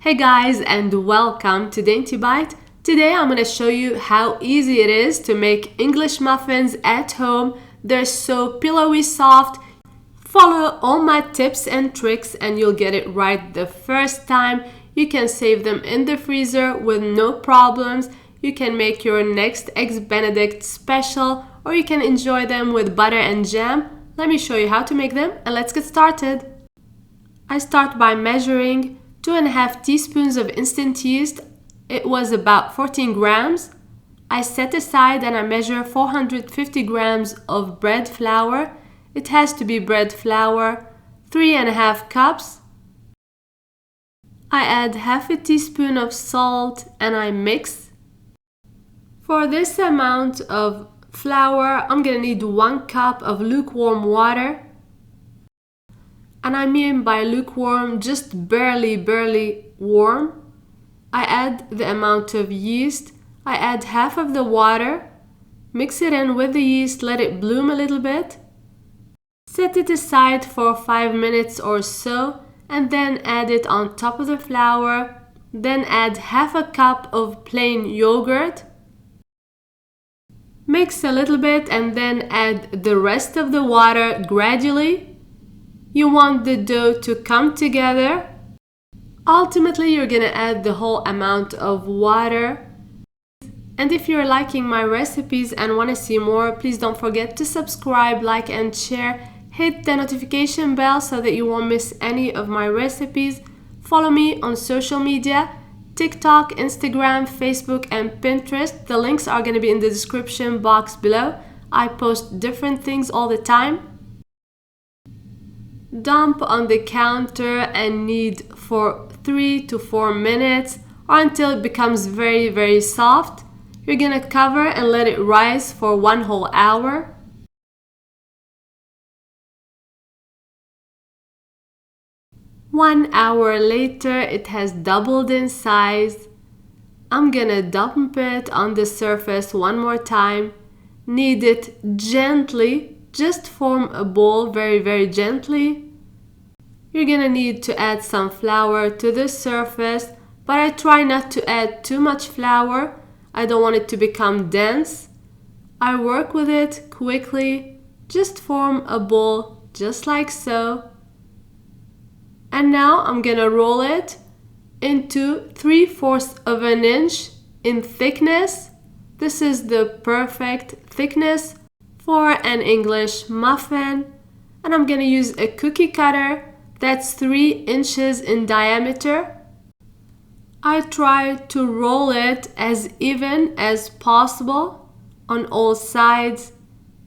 Hey guys, and welcome to Dainty Bite. Today I'm going to show you how easy it is to make English muffins at home. They're so pillowy soft. Follow all my tips and tricks and you'll get it right the first time. You can save them in the freezer with no problems. You can make your next Eggs Benedict special, or you can enjoy them with butter and jam. Let me show you how to make them and let's get started. I start by measuring 2.5 teaspoons of instant yeast. It was about 14 grams. I set aside and I measure 450 grams of bread flour. It has to be bread flour, 3.5 cups. I add half a teaspoon of salt and I mix. For this amount of flour, I'm gonna need 1 cup of lukewarm water. And I mean by lukewarm, just barely warm. I add the amount of yeast. I add half of the water. Mix it in with the yeast, let it bloom a little bit. Set it aside for 5 minutes or so, and then add it on top of the flour. Then add half a cup of plain yogurt. Mix a little bit and then add the rest of the water gradually. You want the dough to come together. Ultimately, you're gonna add the whole amount of water. And if you're liking my recipes and want to see more, please don't forget to subscribe, like and share. Hit the notification bell so that you won't miss any of my recipes. Follow me on social media, TikTok, Instagram, Facebook and Pinterest. The links are going to be in the description box below. I post different things all the time. Dump on the counter and knead for 3 to 4 minutes or until it becomes very soft. You're gonna cover and let it rise for 1 whole hour. One hour later, it has doubled in size. I'm gonna dump it on the surface one more time. Knead it gently. Just form a ball very gently. You're gonna need to add some flour to the surface, but I try not to add too much flour. I don't want it to become dense. I work with it quickly. Just form a ball just like so. And now I'm gonna roll it into 3/4 of an inch in thickness. This is the perfect thickness for an English muffin, and I'm gonna use a cookie cutter that's 3 inches in diameter. I try to roll it as even as possible on all sides.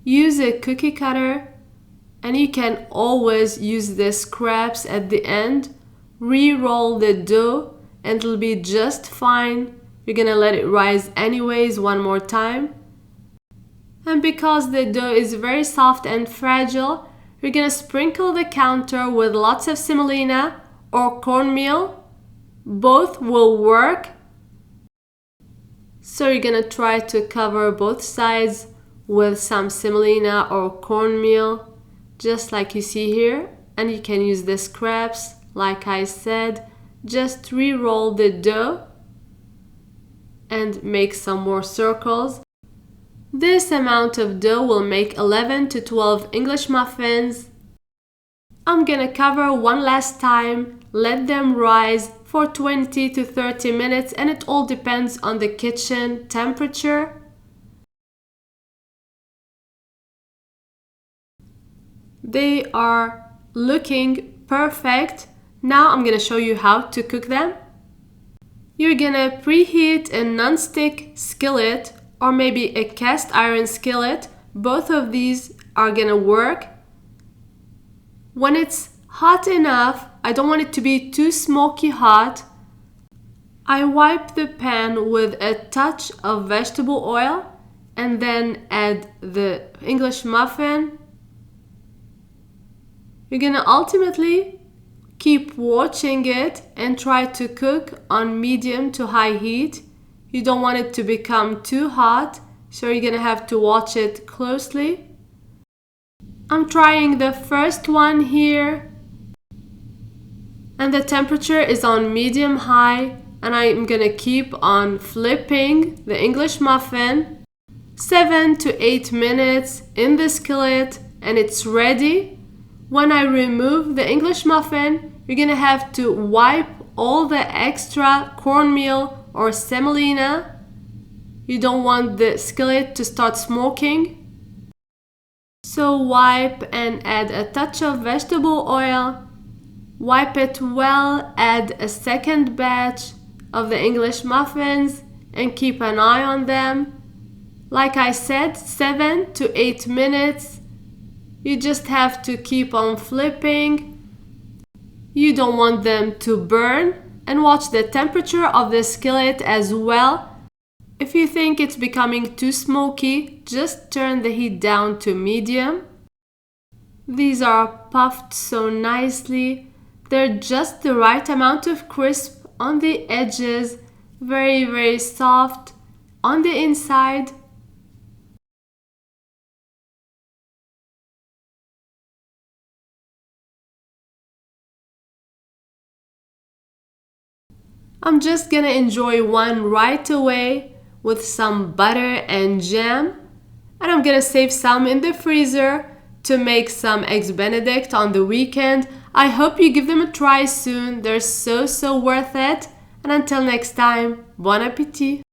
Use a cookie cutter, and you can always use the scraps at the end. Re-roll the dough and it'll be just fine. You're gonna let it rise anyways one more time. And because the dough is very soft and fragile, you're gonna sprinkle the counter with lots of semolina or cornmeal. Both will work. So you're gonna try to cover both sides with some semolina or cornmeal, just like you see here. And you can use the scraps, like I said. Just re-roll the dough and make some more circles. This amount of dough will make 11 to 12 English muffins. I'm gonna cover one last time, let them rise for 20 to 30 minutes, and it all depends on the kitchen temperature. They are looking perfect. Now I'm gonna show you how to cook them. You're gonna preheat a non-stick skillet or maybe a cast iron skillet. Both of these are gonna work. When it's hot enough, I don't want it to be too smoky hot. I wipe the pan with a touch of vegetable oil and then add the English muffin. You're gonna ultimately keep watching it and try to cook on medium to high heat. You don't want it to become too hot, so you're gonna have to watch it closely. I'm trying the first one here. And the temperature is on medium high, and I'm gonna keep on flipping the English muffin 7 to 8 minutes in the skillet, and it's ready. When I remove the English muffin, you're gonna have to wipe all the extra cornmeal or semolina. You don't want the skillet to start smoking. So wipe and add a touch of vegetable oil. Wipe it well, add a second batch of the English muffins and keep an eye on them. Like I said, 7 to 8 minutes. You just have to keep on flipping. You don't want them to burn, and watch the temperature of the skillet as well. If you think it's becoming too smoky, just turn the heat down to medium. These are puffed so nicely. They're just the right amount of crisp on the edges, very, very soft on the inside. I'm just gonna enjoy one right away with some butter and jam, and I'm gonna save some in the freezer to make some eggs benedict on the weekend. I hope you give them a try soon. They're so worth it. And until next time, bon appétit!